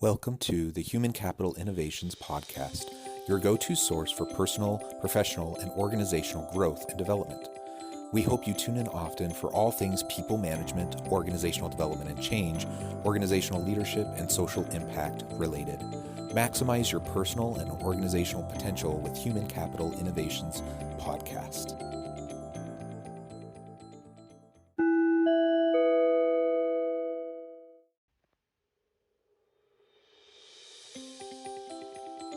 Welcome to the Human Capital Innovations Podcast, your go-to source for personal, professional, and organizational growth and development. We hope you tune in often for all things people management, organizational development and change, organizational leadership, and social impact related. Maximize your personal and organizational potential with Human Capital Innovations Podcast.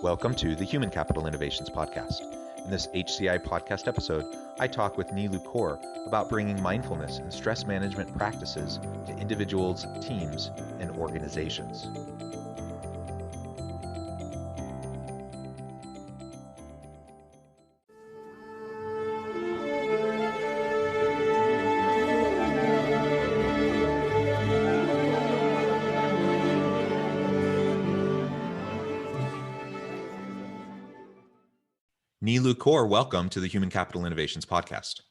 Welcome to the Human Capital Innovations Podcast. In this HCI podcast episode, I talk with Neelu Kaur about bringing mindfulness and stress management practices to individuals, teams, and organizations. Neelu Kaur, welcome to the Human Capital Innovations Podcast.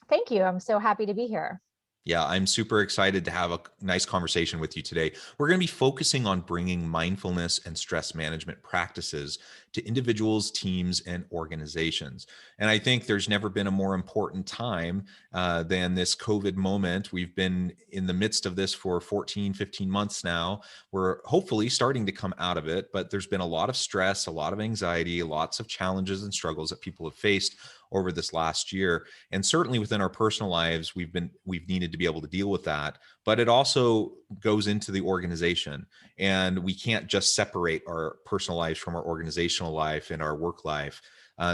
Thank you. I'm so happy to be here. Yeah, I'm super excited to have a nice conversation with you today. We're going to be focusing on bringing mindfulness and stress management practices to individuals, teams, and organizations. And I think there's never been a more important time than this COVID moment. We've been in the midst of this for 14, 15 months now. We're hopefully starting to come out of it, but there's been a lot of stress, a lot of anxiety, lots of challenges and struggles that people have faced over this last year. And certainly within our personal lives, we've needed to be able to deal with that, but it also goes into the organization, and we can't just separate our personal lives from our organizational life and our work life.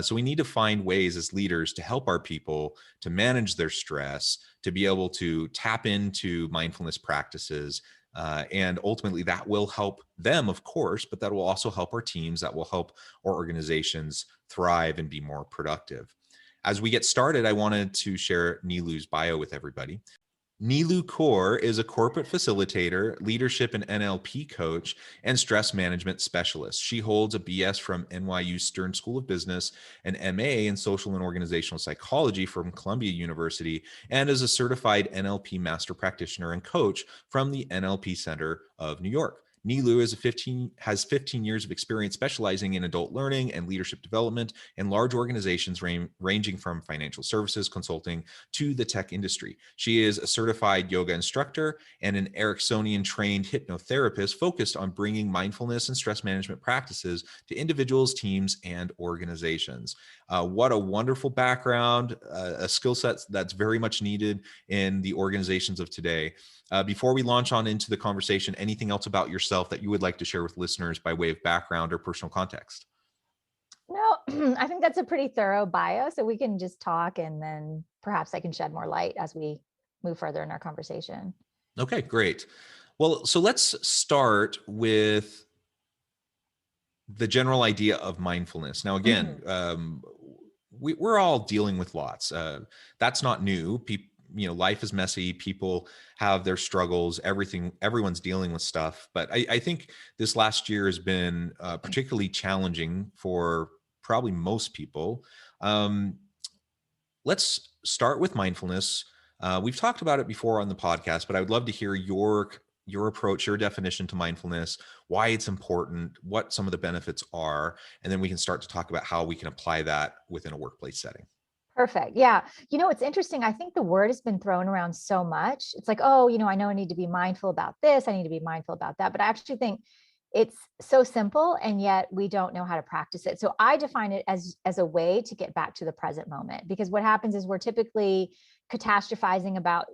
So we need to find ways as leaders to help our people to manage their stress, to be able to tap into mindfulness practices. And ultimately that will help them, of course, but that will also help our teams, that will help our organizations thrive and be more productive. As we get started, I wanted to share Neelu's bio with everybody. Neelu Kaur is a corporate facilitator, leadership and NLP coach, and stress management specialist. She holds a BS from NYU Stern School of Business, an MA in social and organizational psychology from Columbia University, and is a certified NLP master practitioner and coach from the NLP Center of New York. Neelu has 15 years of experience specializing in adult learning and leadership development in large organizations ranging from financial services, consulting to the tech industry. She is a certified yoga instructor and an Ericksonian trained hypnotherapist focused on bringing mindfulness and stress management practices to individuals, teams, and organizations. What a wonderful background, a skill set that's very much needed in the organizations of today. Before we launch on into the conversation, anything else about yourself that you would like to share with listeners by way of background or personal context? No, I think that's a pretty thorough bio, so we can just talk and then perhaps I can shed more light as we move further in our conversation. Okay, great. Well, so let's start with the general idea of mindfulness. Now, again, we're all dealing with lots. That's not new. Life is messy. People have their struggles. Everyone's dealing with stuff. But I think this last year has been particularly challenging for probably most people. Let's start with mindfulness. We've talked about it before on the podcast, but I would love to hear your approach, your definition to mindfulness, why it's important, what some of the benefits are, and then we can start to talk about how we can apply that within a workplace setting. Perfect. Yeah. It's interesting. I think the word has been thrown around so much. It's like, oh, I know I need to be mindful about this. I need to be mindful about that. But I actually think it's so simple, and yet we don't know how to practice it. So I define it as a way to get back to the present moment, because what happens is we're typically catastrophizing about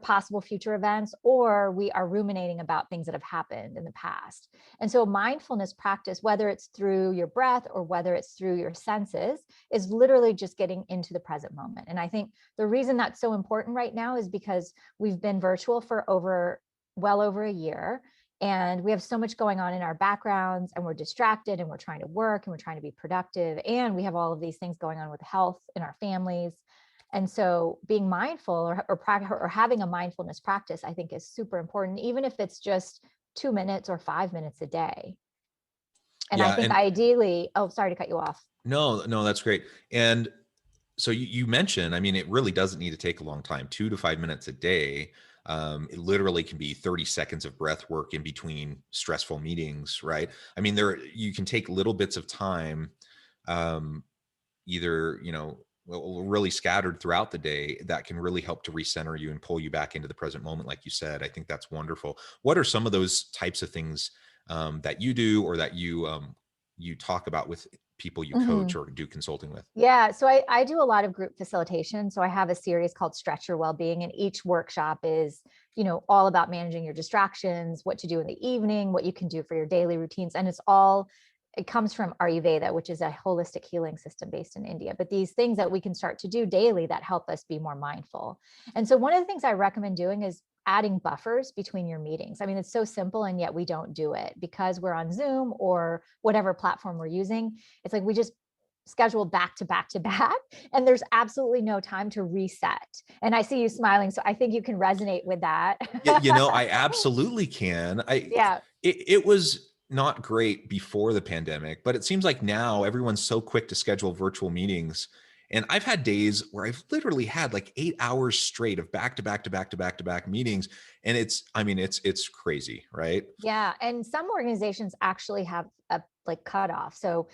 possible future events, or we are ruminating about things that have happened in the past. And so mindfulness practice, whether it's through your breath or whether it's through your senses, is literally just getting into the present moment. And I think the reason that's so important right now is because we've been virtual for well over a year. And we have so much going on in our backgrounds, and we're distracted, and we're trying to work, and we're trying to be productive. And we have all of these things going on with health in our families. And so being mindful or having a mindfulness practice, I think, is super important, even if it's just 2 minutes or 5 minutes a day. And I think ideally, sorry to cut you off. No, that's great. And so you mentioned, it really doesn't need to take a long time, 2 to 5 minutes a day. It literally can be 30 seconds of breath work in between stressful meetings, right? I mean, you can take little bits of time, um, either, really scattered throughout the day, that can really help to recenter you and pull you back into the present moment, like you said. I think that's wonderful. What are some of those types of things that you do, or that you talk about with people you coach Mhm. or do consulting with? Yeah, so I do a lot of group facilitation. So I have a series called Stretch Your Wellbeing, and each workshop is, all about managing your distractions, what to do in the evening, what you can do for your daily routines. And it comes from Ayurveda, which is a holistic healing system based in India. But these things that we can start to do daily that help us be more mindful. And so one of the things I recommend doing is adding buffers between your meetings. I mean, it's so simple, and yet we don't do it because we're on Zoom or whatever platform we're using. It's like we just schedule back to back to back, and there's absolutely no time to reset. And I see you smiling, so I think you can resonate with that. I absolutely can. Yeah. It was not great before the pandemic, but it seems like now everyone's so quick to schedule virtual meetings. And I've had days where I've literally had like 8 hours straight of back to back to back to back to back meetings. And it's crazy, right? Yeah, and some organizations actually have a like cutoff. So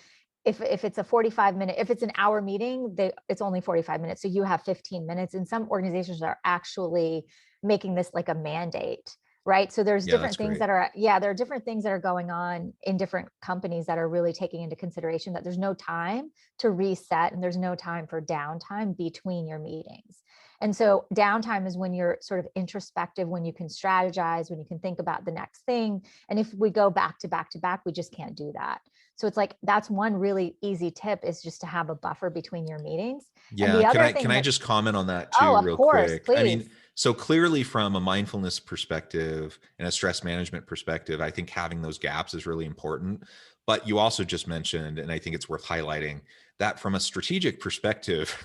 if it's a 45 minute, if it's an hour meeting, it's only 45 minutes. So you have 15 minutes. And some organizations are actually making this like a mandate, right? So there's Yeah, different that's things great. that are, yeah, there are different things that are going on in different companies that are really taking into consideration that there's no time to reset, and there's no time for downtime between your meetings. And so downtime is when you're sort of introspective, when you can strategize, when you can think about the next thing. And if we go back to back to back, we just can't do that. So it's like, that's one really easy tip, is just to have a buffer between your meetings. And Yeah, the can other I thing that, just comment on that oh, too of real course, quick? I please. mean, so clearly from a mindfulness perspective and a stress management perspective, I think having those gaps is really important. But you also just mentioned, and I think it's worth highlighting, that from a strategic perspective,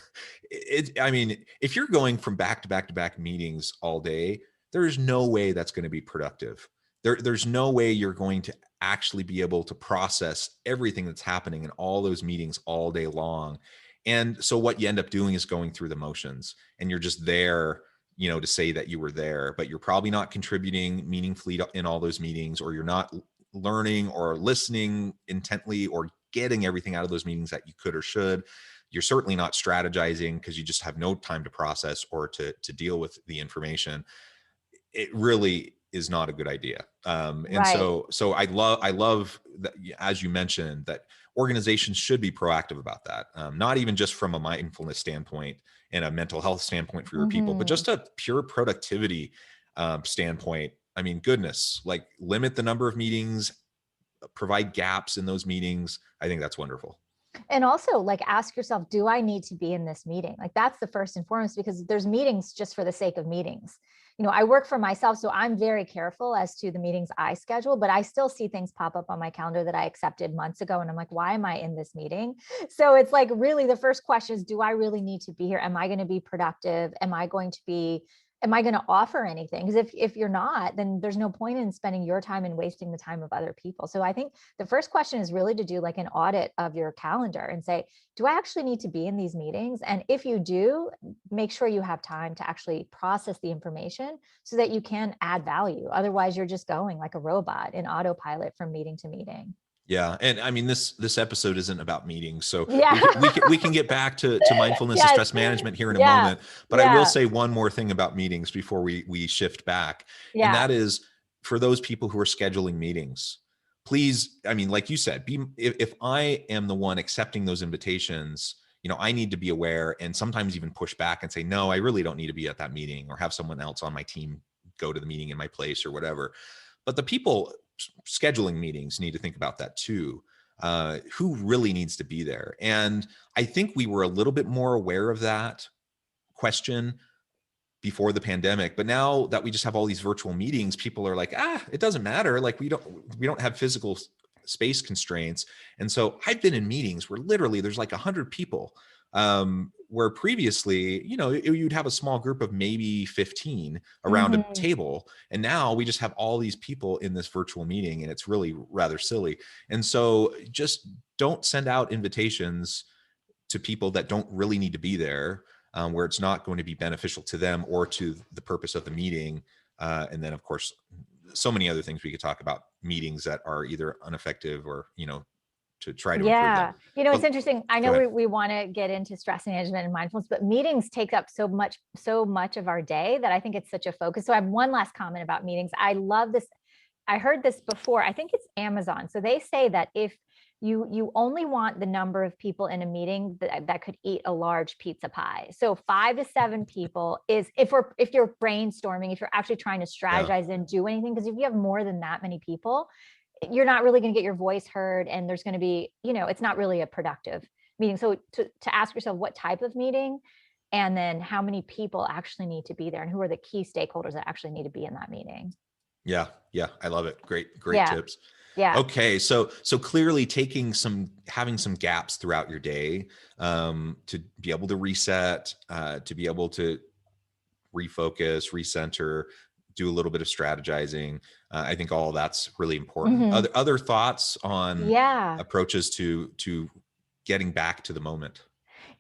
I mean, if you're going from back to back to back meetings all day, there is no way that's going to be productive. There's no way you're going to actually be able to process everything that's happening in all those meetings all day long. And so what you end up doing is going through the motions, and you're just there, to say that you were there, but you're probably not contributing meaningfully in all those meetings, or you're not learning or listening intently or getting everything out of those meetings that you could or should. You're certainly not strategizing because you just have no time to process or to deal with the information. It really is not a good idea. And Right. so I love that, as you mentioned, that organizations should be proactive about that. Not even just from a mindfulness standpoint and a mental health standpoint for your people, but Mhm. just a pure productivity standpoint. I mean, goodness, like limit the number of meetings, provide gaps in those meetings. I think that's wonderful. And also, like, ask yourself, do I need to be in this meeting? Like, that's the first and foremost, because there's meetings just for the sake of meetings. I work for myself, so I'm very careful as to the meetings I schedule, but I still see things pop up on my calendar that I accepted months ago. And I'm like, why am I in this meeting? So it's like, really, the first question is, do I really need to be here? Am I going to be productive? Am I going to offer anything? Because if you're not, then there's no point in spending your time and wasting the time of other people. So I think the first question is really to do like an audit of your calendar and say, do I actually need to be in these meetings? And if you do, make sure you have time to actually process the information so that you can add value. Otherwise, you're just going like a robot in autopilot from meeting to meeting. Yeah, and I mean, this episode isn't about meetings, so Yeah. we can get back to mindfulness and Yes. stress management here in a Yeah. moment. But I will Yeah. say one more thing about meetings before we shift back, and Yeah. that is, for those people who are scheduling meetings, please, I mean, like you said, if I am the one accepting those invitations, I need to be aware and sometimes even push back and say, no, I really don't need to be at that meeting, or have someone else on my team go to the meeting in my place or whatever. But the people scheduling meetings need to think about that too. Who really needs to be there? And I think we were a little bit more aware of that question before the pandemic, but now that we just have all these virtual meetings, people are like, it doesn't matter. Like we don't have physical space constraints. And so I've been in meetings where literally there's like 100 people, where previously, you'd have a small group of maybe 15 around a Hmm. table. And now we just have all these people in this virtual meeting, and it's really rather silly. And so just don't send out invitations to people that don't really need to be there, where it's not going to be beneficial to them or to the purpose of the meeting. And then of course, so many other things we could talk about, meetings that are either ineffective or, to try to improve them. Yeah. It's But interesting. I go know ahead. we want to get into stress management and mindfulness, but meetings take up so much of our day that I think it's such a focus. So I have one last comment about meetings. I love this. I heard this before. I think it's Amazon. So they say that if you only want the number of people in a meeting that could eat a large pizza pie. So 5 to 7 people is if you're brainstorming, if you're actually trying to Yeah. strategize and do anything, because if you have more than that many people, you're not really going to get your voice heard, and there's going to be, it's not really a productive meeting. So to ask yourself what type of meeting, and then how many people actually need to be there, and who are the key stakeholders that actually need to be in that meeting. Yeah. Yeah. I love it. Great Yeah. tips. Yeah. Okay. So clearly having some gaps throughout your day, to be able to reset, to be able to refocus, recenter, do a little bit of strategizing. I think all that's really important. Mhm. Other thoughts on Yeah. approaches to getting back to the moment?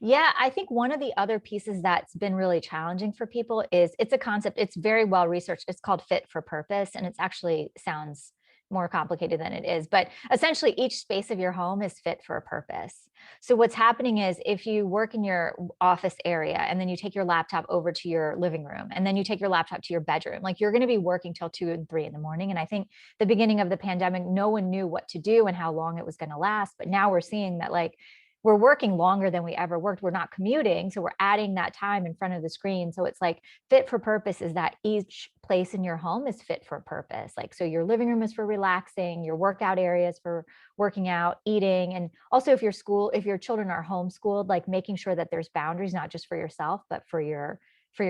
Yeah, I think one of the other pieces that's been really challenging for people is it's a concept, it's very well researched. It's called fit for purpose, and it's actually sounds more complicated than it is. But essentially, each space of your home is fit for a purpose. So what's happening is if you work in your office area and then you take your laptop over to your living room and then you take your laptop to your bedroom, like you're going to be working till 2 and 3 in the morning. And I think the beginning of the pandemic, no one knew what to do and how long it was going to last. But now we're seeing that like we're working longer than we ever worked. We're not commuting. So we're adding that time in front of the screen. So it's like fit for purpose is that each place in your home is fit for purpose. Like, so your living room is for relaxing, your workout areas for working out, eating. And also if your children are homeschooled, like making sure that there's boundaries, not just for yourself, but for your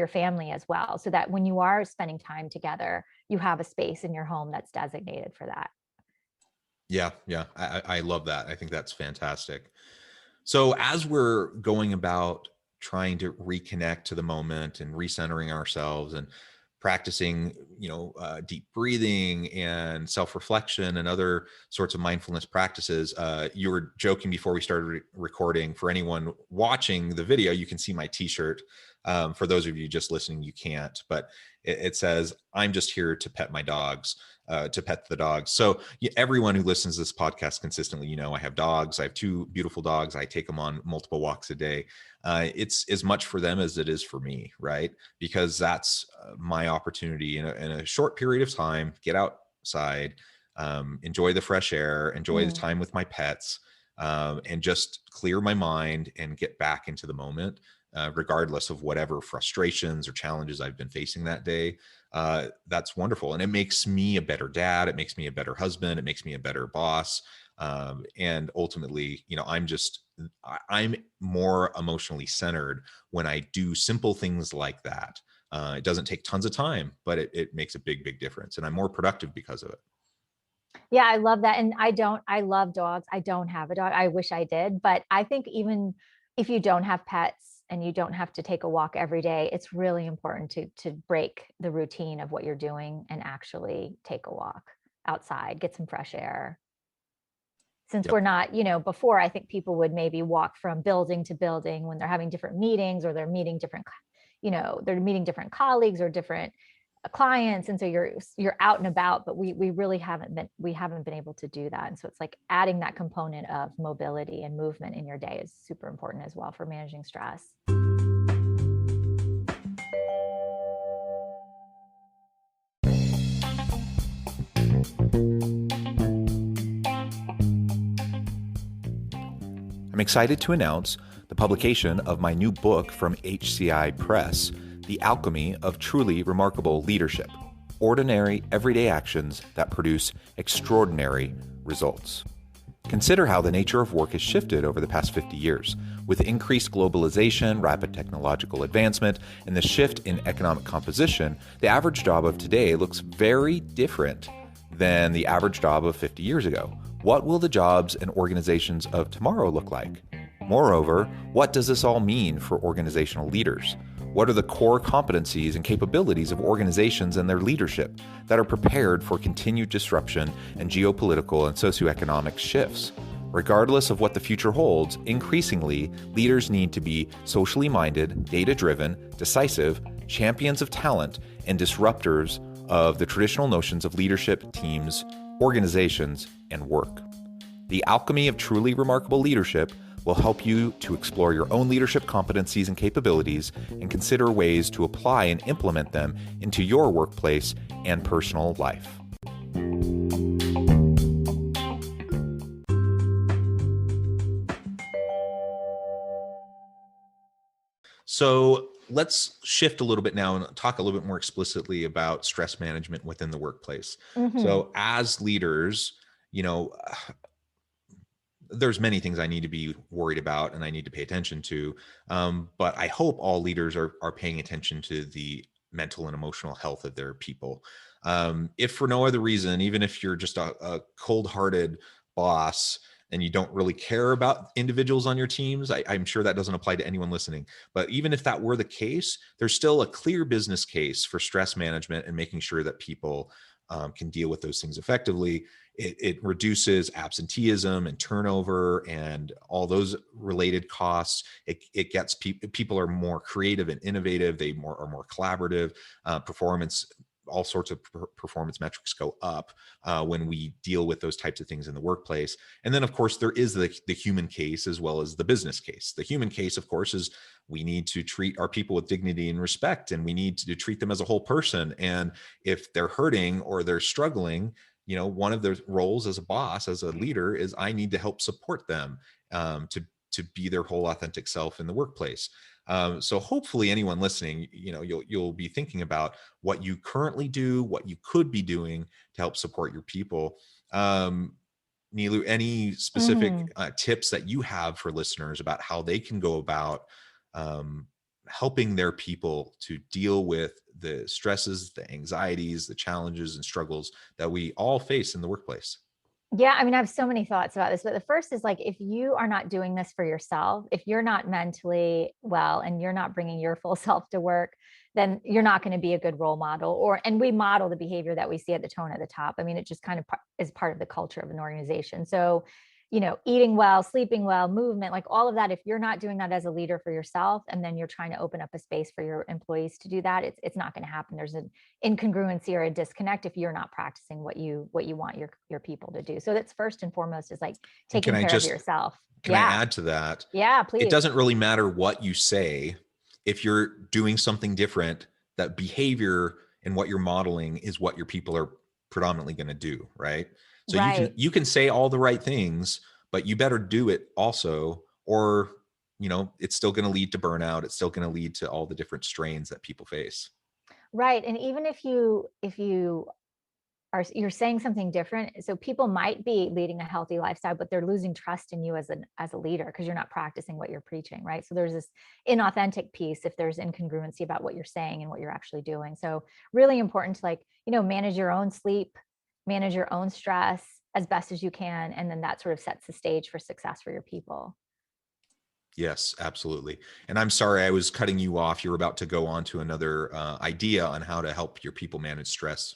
family as well. So that when you are spending time together, you have a space in your home that's designated for that. Yeah. Yeah. I love that. I think that's fantastic. So as we're going about trying to reconnect to the moment and recentering ourselves and practicing, deep breathing and self-reflection and other sorts of mindfulness practices, you were joking before we started recording. For anyone watching the video, you can see my t-shirt. For those of you just listening, you can't, but it says, "I'm just here to pet my dogs." To pet the dogs. So everyone who listens to this podcast consistently, I have dogs. I have 2 beautiful dogs. I take them on multiple walks a day. It's as much for them as it is for me, right? Because that's my opportunity in a short period of time, get outside, enjoy the fresh air, enjoy the Mm. time with my pets, and just clear my mind and get back into the moment, regardless of whatever frustrations or challenges I've been facing that day. That's wonderful. And it makes me a better dad. It makes me a better husband. It makes me a better boss. And ultimately, I'm more emotionally centered when I do simple things like that. It doesn't take tons of time, but it makes a big difference. And I'm more productive because of it. Yeah, I love that. And I love dogs. I don't have a dog. I wish I did. But I think even if you don't have pets and you don't have to take a walk every day, it's really important to break the routine of what you're doing and actually take a walk outside, get some fresh air. Since we're Yep. not, before I think people would maybe walk from building to building when they're having different meetings or they're meeting they're meeting different colleagues or different clients, and so you're out and about, but we really haven't been able to do that. And so it's like adding that component of mobility and movement in your day is super important as well for managing stress. I'm excited to announce the publication of my new book from HCI Press, The Alchemy of Truly Remarkable Leadership: Ordinary, Everyday Actions That Produce Extraordinary Results. Consider how the nature of work has shifted over the past 50 years. With increased globalization, rapid technological advancement, and the shift in economic composition, the average job of today looks very different than the average job of 50 years ago. What will the jobs and organizations of tomorrow look like? Moreover, what does this all mean for organizational leaders? What are the core competencies and capabilities of organizations and their leadership that are prepared for continued disruption and geopolitical and socioeconomic shifts? Regardless of what the future holds, increasingly, leaders need to be socially minded, data-driven, decisive, champions of talent, and disruptors of the traditional notions of leadership, teams, organizations, and work. The Alchemy of Truly Remarkable Leadership will help you to explore your own leadership competencies and capabilities and consider ways to apply and implement them into your workplace and personal life. So let's shift a little bit now and talk a little bit more explicitly about stress management within the workplace. So as leaders, there's many things I need to be worried about and I need to pay attention to. But I hope all leaders are paying attention to the mental and emotional health of their people. If for no other reason, even if you're just a cold-hearted boss and you don't really care about individuals on your teams, I'm sure that doesn't apply to anyone listening. But even if that were the case, there's still a clear business case for stress management and making sure that people can deal with those things effectively. It reduces absenteeism and turnover and all those related costs. It gets people are more creative and innovative. They are more collaborative. Performance, all sorts of performance metrics go up when we deal with those types of things in the workplace. And then, of course, there is the human case as well as the business case. The human case, of course, is we need to treat our people with dignity and respect, and we need to treat them as a whole person. And if they're hurting or they're struggling, one of the roles as a boss, as a leader, is I need to help support them to be their whole authentic self in the workplace. So hopefully anyone listening, you'll be thinking about what you currently do, what you could be doing to help support your people. Nilu, any specific tips that you have for listeners about how they can go about helping their people to deal with the stresses, the anxieties, the challenges and struggles that we all face in the workplace? Yeah, I mean, I have so many thoughts about this, but the first is like, if you are not doing this for yourself, if you're not mentally well and you're not bringing your full self to work, then you're not going to be a good role model. And we model the behavior that we see at the tone at the top. I mean, it just kind of is part of the culture of an organization. So, eating well, sleeping well, movement, like all of that. If you're not doing that as a leader for yourself, and then you're trying to open up a space for your employees to do that, it's not going to happen. There's an incongruency or a disconnect if you're not practicing what you want your people to do. So that's first and foremost is like And taking care of yourself. Can I add to that? Yeah, It please. doesn't really matter what you say if you're doing something different. That behavior and what you're modeling is what your people are predominantly going to do, right? So Right. you can say all the right things, but you better do it also, or it's still going to lead to burnout. It's still going to lead to all the different strains that people face. Right. And even if you you're saying something different, so people might be leading a healthy lifestyle, but they're losing trust in you as a leader because you're not practicing what you're preaching, right? So there's this inauthentic piece if there's incongruency about what you're saying and what you're actually doing. So really important to manage your own sleep, manage your own stress as best as you can, and then that sort of sets the stage for success for your people. Yes, absolutely. And I'm sorry I was cutting you off. You're about to go on to another idea on how to help your people manage stress.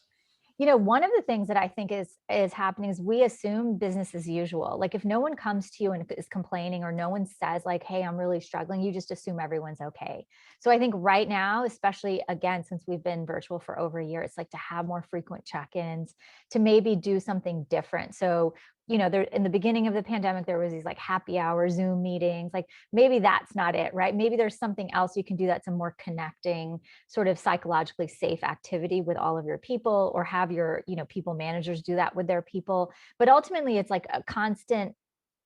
One of the things that I think is happening is we assume business as usual. Like if no one comes to you and is complaining, or no one says like, "Hey, I'm really struggling," you just assume everyone's okay. So I think right now, especially again, since we've been virtual for over a year, it's like to have more frequent check-ins, to maybe do something different. So, there in the beginning of the pandemic, there was these like happy hour Zoom meetings. Like maybe that's not it, right? Maybe there's something else you can do that's a more connecting, sort of psychologically safe activity with all of your people, or have your, people managers do that with their people. But ultimately, it's like a constant,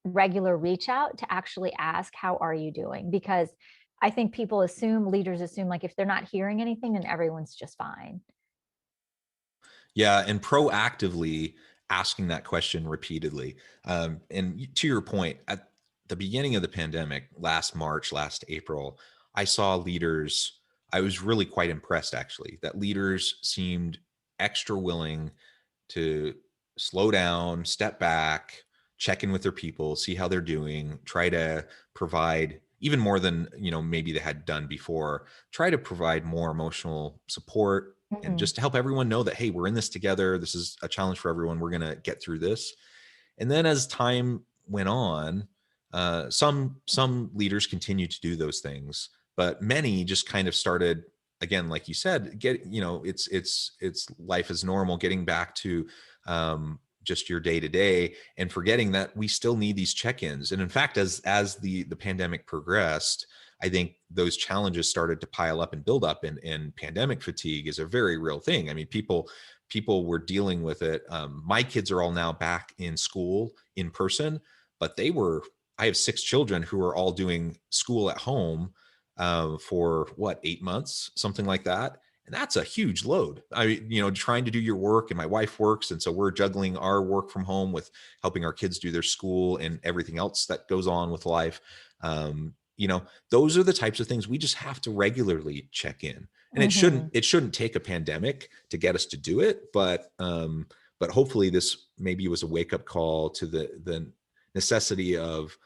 regular reach out to actually ask, how are you doing? Because I think leaders assume like if they're not hearing anything, then everyone's just fine. Yeah, and proactively asking that question repeatedly. And to your point, at the beginning of the pandemic, last March, last April, I saw leaders. I was really quite impressed, actually, that leaders seemed extra willing to slow down, step back, check in with their people, see how they're doing, try to provide even more than maybe they had done before, try to provide more emotional support and Mhm. just to help everyone know that, hey, we're in this together. This is a challenge for everyone. We're going to get through this. And then as time went on, some leaders continued to do those things, but many just kind of started again, like you said, it's life is normal, getting back to just your day to day, and forgetting that we still need these check-ins. And in fact, as the pandemic progressed, I think those challenges started to pile up and build up, and pandemic fatigue is a very real thing. I mean, people were dealing with it. My kids are all now back in school in person, but I have 6 children who are all doing school at home for what, 8 months, something like that. And that's a huge load. Trying to do your work, and my wife works. And so we're juggling our work from home with helping our kids do their school and everything else that goes on with life. Those are the types of things we just have to regularly check in. And it shouldn't, Mhm. it shouldn't take a pandemic to get us to do it. But hopefully this maybe was a wake up call to the necessity of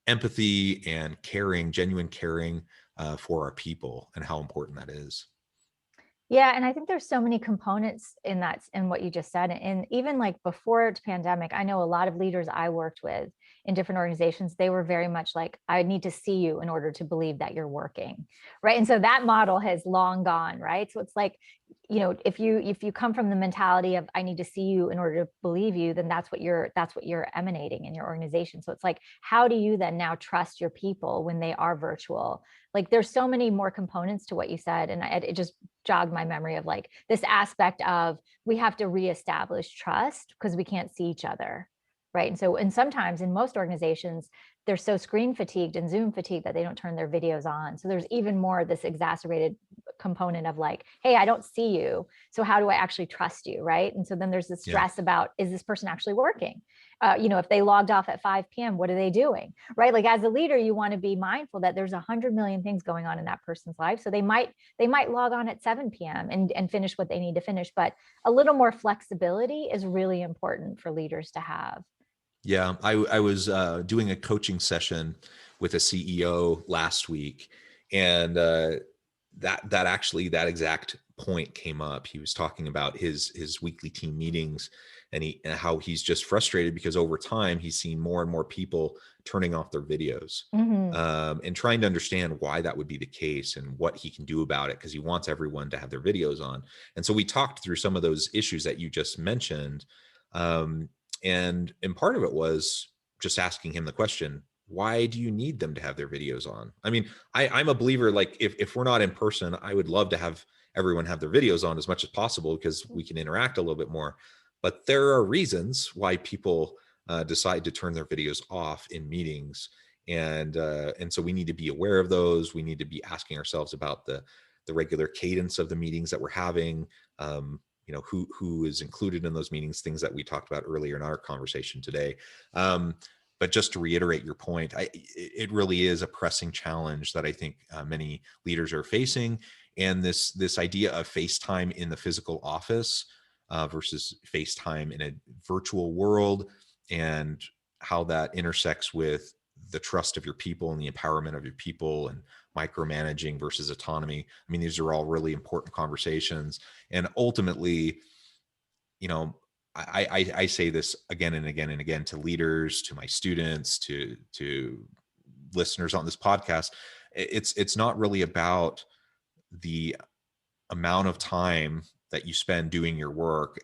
empathy and caring, genuine caring for our people, and how important that is. Yeah, and I think there's so many components in that, in what you just said. And even like before the pandemic, I know a lot of leaders I worked with in different organizations, they were very much like, I need to see you in order to believe that you're working. Right. And so that model has long gone, right? So it's like, if you come from the mentality of I need to see you in order to believe you, then that's what you're emanating in your organization. So it's like, how do you then now trust your people when they are virtual? Like there's so many more components to what you said. And it just jogged my memory of like this aspect of we have to reestablish trust because we can't see each other. Right. And sometimes in most organizations, they're so screen fatigued and Zoom fatigued that they don't turn their videos on. So there's even more this exacerbated component of like, hey, I don't see you. So how do I actually trust you? Right. And so then there's this Yeah. stress about, is this person actually working? If they logged off at 5 p.m., what are they doing? Right. Like as a leader, you want to be mindful that there's 100 million things going on in that person's life. So they might log on at 7 p.m. and finish what they need to finish. But a little more flexibility is really important for leaders to have. Yeah, I was doing a coaching session with a CEO last week, and that exact point came up. He was talking about his weekly team meetings, and how he's just frustrated because over time he's seen more and more people turning off their videos, Hmm. and trying to understand why that would be the case and what he can do about it, because he wants everyone to have their videos on. And so we talked through some of those issues that you just mentioned. Um, and part of it was just asking him the question, why do you need them to have their videos on? I mean, I'm a believer, like if we're not in person, I would love to have everyone have their videos on as much as possible because we can interact a little bit more. But there are reasons why people decide to turn their videos off in meetings, and so we need to be aware of those. We need to be asking ourselves about the regular cadence of the meetings that we're having. Who is included in those meetings, things that we talked about earlier in our conversation today. But just to reiterate your point, it really is a pressing challenge that I think many leaders are facing. And this idea of FaceTime in the physical office versus FaceTime in a virtual world, and how that intersects with the trust of your people and the empowerment of your people, and micromanaging versus autonomy. I mean, these are all really important conversations. And ultimately, you know, I say this again and again and again to leaders, to my students, to listeners on this podcast. It's not really about the amount of time that you spend doing your work.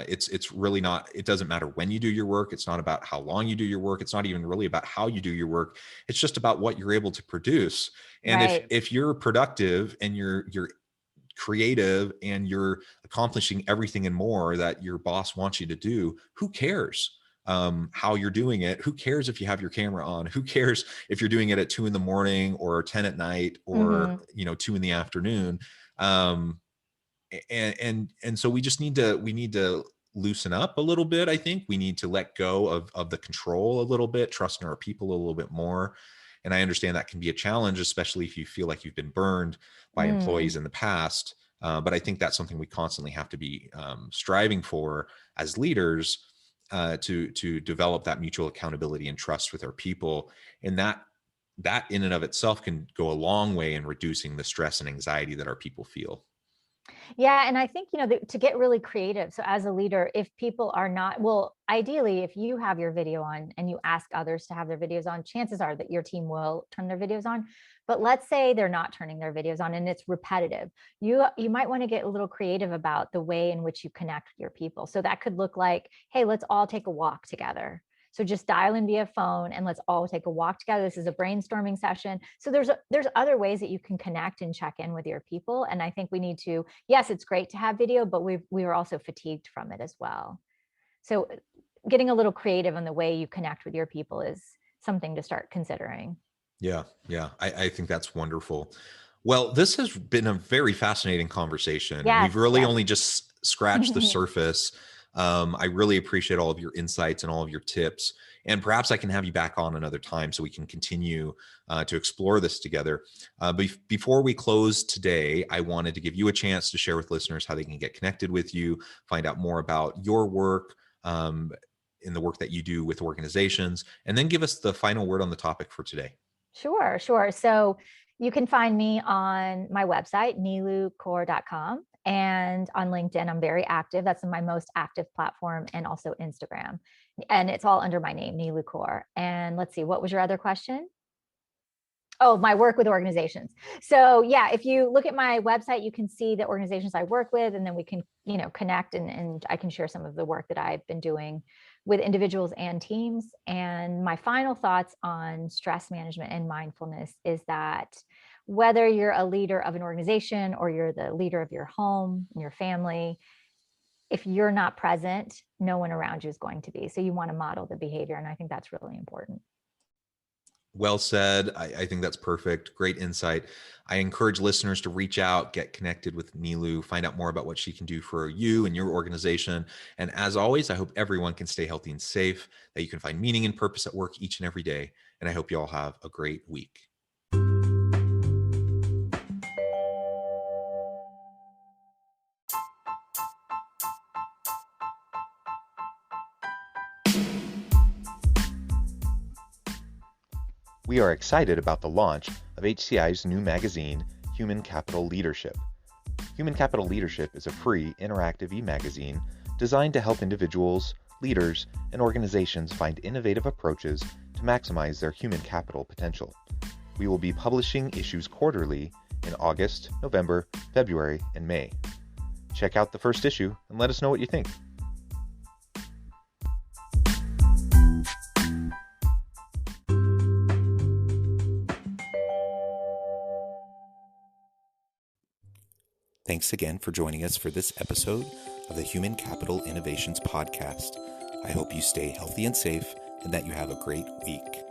It's really not. It doesn't matter when you do your work. It's not about how long you do your work. It's not even really about how you do your work. It's just about what you're able to produce. And if Right. if you're productive and you're creative and you're accomplishing everything and more that your boss wants you to do, who cares how you're doing it? Who cares if you have your camera on? Who cares if you're doing it at 2 in the morning or 10 at night or Hmm. 2 in the afternoon? Um, and so we need to loosen up a little bit. I think we need to let go of the control a little bit, trust in our people a little bit more. And I understand that can be a challenge, especially if you feel like you've been burned by employees Mm. in the past. But I think that's something we constantly have to be striving for as leaders, to develop that mutual accountability and trust with our people. And that in and of itself can go a long way in reducing the stress and anxiety that our people feel. Yeah, and I think, to get really creative. So as a leader, if people are not, well, ideally, if you have your video on and you ask others to have their videos on, chances are that your team will turn their videos on. But let's say they're not turning their videos on and it's repetitive. You might want to get a little creative about the way in which you connect with your people. So that could look like, hey, let's all take a walk together. So just dial in via phone and let's all take a walk together. This is a brainstorming session. So there's other ways that you can connect and check in with your people. And I think we need to, yes, it's great to have video, but we are also fatigued from it as well. So getting a little creative in the way you connect with your people is something to start considering. Yeah, yeah, I think that's wonderful. Well, this has been a very fascinating conversation, and Yes, we've really yes. only just scratched the surface. I really appreciate all of your insights and all of your tips. And perhaps I can have you back on another time so we can continue to explore this together. Before we close today, I wanted to give you a chance to share with listeners how they can get connected with you, find out more about your work. In the work that you do with organizations, and then give us the final word on the topic for today. Sure, sure. So you can find me on my website, nilukaur.com, and on LinkedIn. I'm very active. That's my most active platform, and also Instagram. And it's all under my name, Nilu Kaur. And let's see, what was your other question? Oh, my work with organizations. So yeah, if you look at my website, you can see the organizations I work with, and then we can, connect, and I can share some of the work that I've been doing with individuals and teams. And my final thoughts on stress management and mindfulness is that whether you're a leader of an organization or you're the leader of your home and your family, if you're not present, no one around you is going to be. So you want to model the behavior. And I think that's really important. Well said. I think that's perfect. Great insight. I encourage listeners to reach out, get connected with Nilu, find out more about what she can do for you and your organization. And as always, I hope everyone can stay healthy and safe, that you can find meaning and purpose at work each and every day. And I hope you all have a great week. We are excited about the launch of HCI's new magazine, Human Capital Leadership. Human Capital Leadership is a free, interactive e-magazine designed to help individuals, leaders, and organizations find innovative approaches to maximize their human capital potential. We will be publishing issues quarterly in August, November, February, and May. Check out the first issue and let us know what you think. Thanks again for joining us for this episode of the Human Capital Innovations Podcast. I hope you stay healthy and safe and that you have a great week.